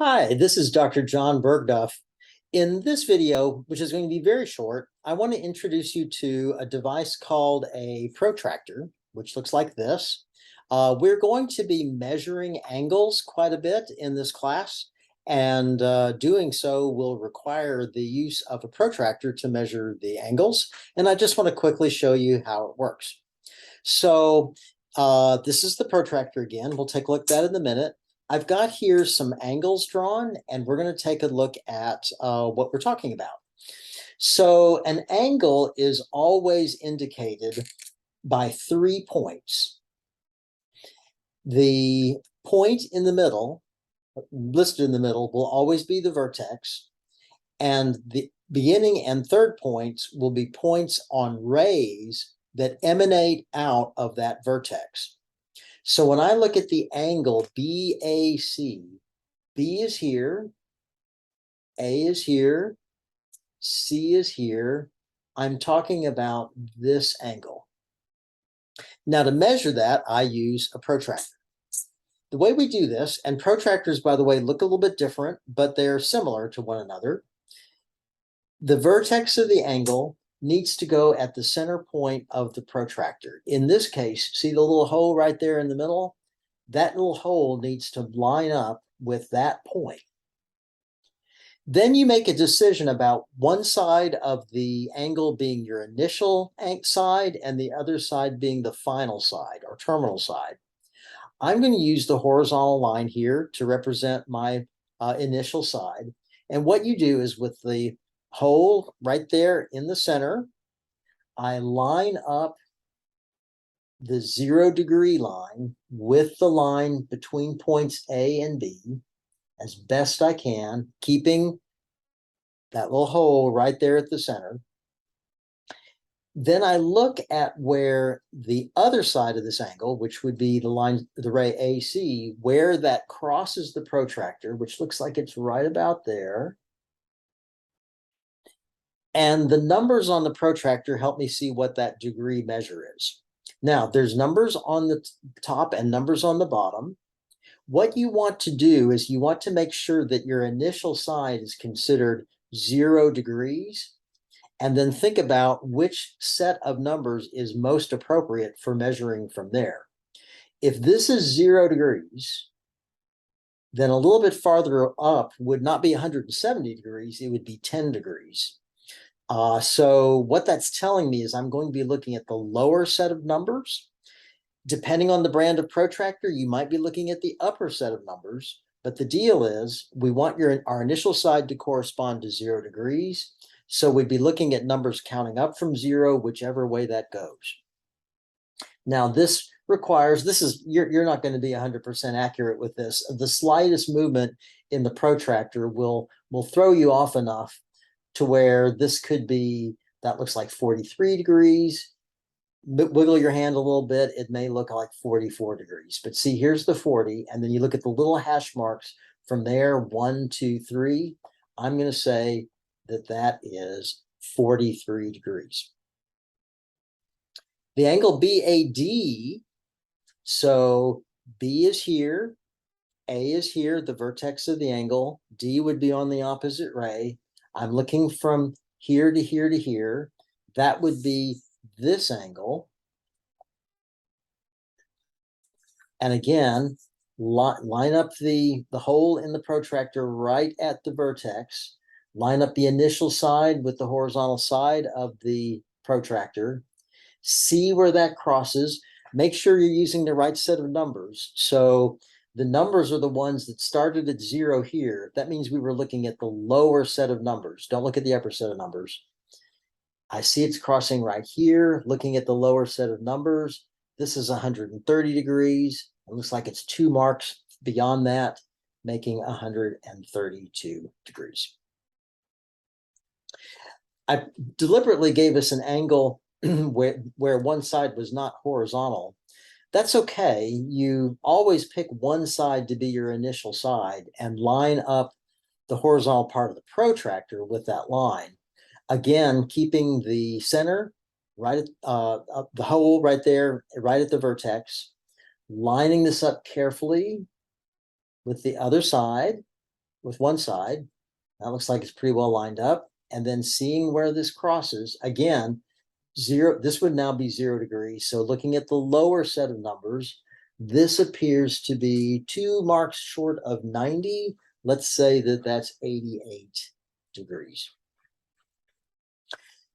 Hi, this is Dr. John Bergduff. In this video, which is going to be very short, I want to introduce you to a device called a protractor, which looks like this. We're going to be measuring angles quite a bit in this class, and doing so will require the use of a protractor to measure the angles. And I just want to quickly show you how it works. So this is the protractor again. We'll take a look at that in a minute. I've got here some angles drawn, and we're going to take a look at what we're talking about. So an angle is always indicated by 3 points. The point in the middle, listed in the middle, will always be the vertex, and the beginning and third points will be points on rays that emanate out of that vertex. So when I look at the angle BAC, B is here, A is here, C is here. I'm talking about this angle. Now to measure that, I use a protractor. The way we do this, and protractors, by the way, look a little bit different, but they're similar to one another. The vertex of the angle needs to go at the center point of the protractor. In this case, see the little hole right there in the middle? That little hole needs to line up with that point. Then you make a decision about one side of the angle being your initial side and the other side being the final side or terminal side. I'm going to use the horizontal line here to represent my initial side. And what you do is with the hole right there in the center, I line up the 0-degree line with the line between points A and B as best I can, keeping that little hole right there at the center. Then I look at where the other side of this angle, which would be the line, the ray AC, where that crosses the protractor, which looks like it's right about there. And the numbers on the protractor help me see what that degree measure is. Now, there's numbers on the top and numbers on the bottom. What you want to do is you want to make sure that your initial side is considered 0 degrees, and then think about which set of numbers is most appropriate for measuring from there. If this is 0 degrees, then a little bit farther up would not be 170 degrees, it would be 10 degrees. So what that's telling me is I'm going to be looking at the lower set of numbers. Depending on the brand of protractor, you might be looking at the upper set of numbers, but the deal is we want our initial side to correspond to 0 degrees. So we'd be looking at numbers counting up from 0, whichever way that goes. Now this requires, you're not going to be 100% accurate with this. The slightest movement in the protractor will throw you off enough to where this could be, that looks like 43 degrees. Wiggle your hand a little bit, it may look like 44 degrees. But see, here's the 40, and then you look at the little hash marks from there, 1, 2, 3. I'm going to say that that is 43 degrees. The angle BAD, so B is here, A is here, the vertex of the angle, D would be on the opposite ray. I'm looking from here to here to here. That would be this angle. And again, line up the hole in the protractor right at the vertex, line up the initial side with the horizontal side of the protractor, see where that crosses, make sure you're using the right set of numbers. So the numbers are the ones that started at 0 here. That means we were looking at the lower set of numbers. Don't look at the upper set of numbers. I see it's crossing right here, looking at the lower set of numbers. This is 130 degrees. It looks like it's 2 marks beyond that, making 132 degrees. I deliberately gave us an angle where one side was not horizontal. That's okay. You always pick one side to be your initial side and line up the horizontal part of the protractor with that line. Again, keeping the center right at the hole right there, right at the vertex, lining this up carefully with the other side. with one side. That looks like it's pretty well lined up. And then seeing where this crosses, again, zero, this would now be 0 degrees. So looking at the lower set of numbers, this appears to be 2 marks short of 90. Let's say that that's 88 degrees.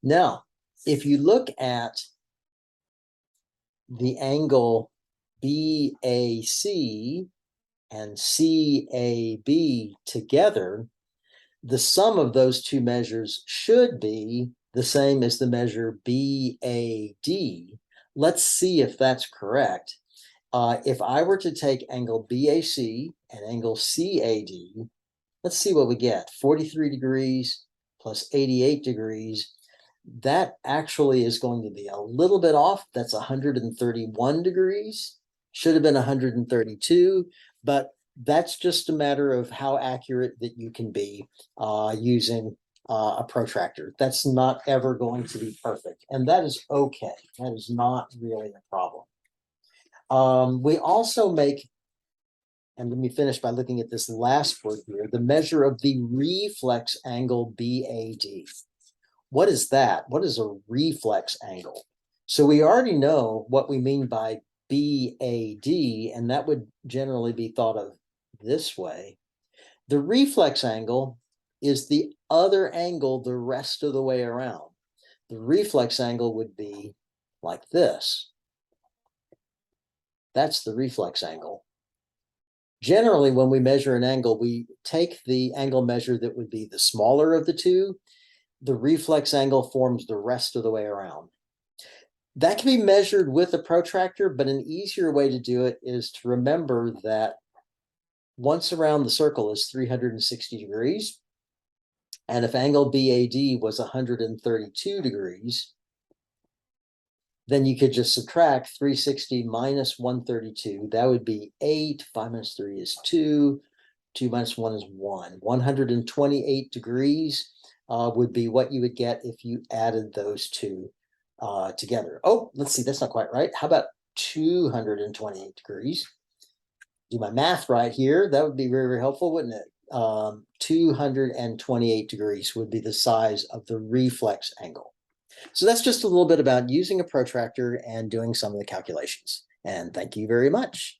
Now, if you look at the angle BAC and CAB together, the sum of those two measures should be the same as the measure BAD. Let's see if that's correct. If I were to take angle BAC and angle CAD, let's see what we get. 43 degrees plus 88 degrees. That actually is going to be a little bit off. That's 131 degrees. Should have been 132, but that's just a matter of how accurate that you can be using a protractor. That's not ever going to be perfect, and that is okay. That is not really a problem. We also make, and let me finish by looking at this last word here, the measure of the reflex angle BAD. What is that? What is a reflex angle? So we already know what we mean by BAD, and that would generally be thought of this way. The reflex angle is the other angle the rest of the way around. The reflex angle would be like this. That's the reflex angle. Generally, when we measure an angle, we take the angle measure that would be the smaller of the two. The reflex angle forms the rest of the way around. That can be measured with a protractor, but an easier way to do it is to remember that once around the circle is 360 degrees. And if angle BAD was 132 degrees, then you could just subtract 360 minus 132. That would be 8. 5 minus 3 is 2. 2 minus 1 is 1. 128 degrees would be what you would get if you added those two together. Oh, let's see, that's not quite right. How about 228 degrees? Do my math right here. That would be very, very helpful, wouldn't it? 228 degrees would be the size of the reflex angle. So that's just a little bit about using a protractor and doing some of the calculations. And thank you very much.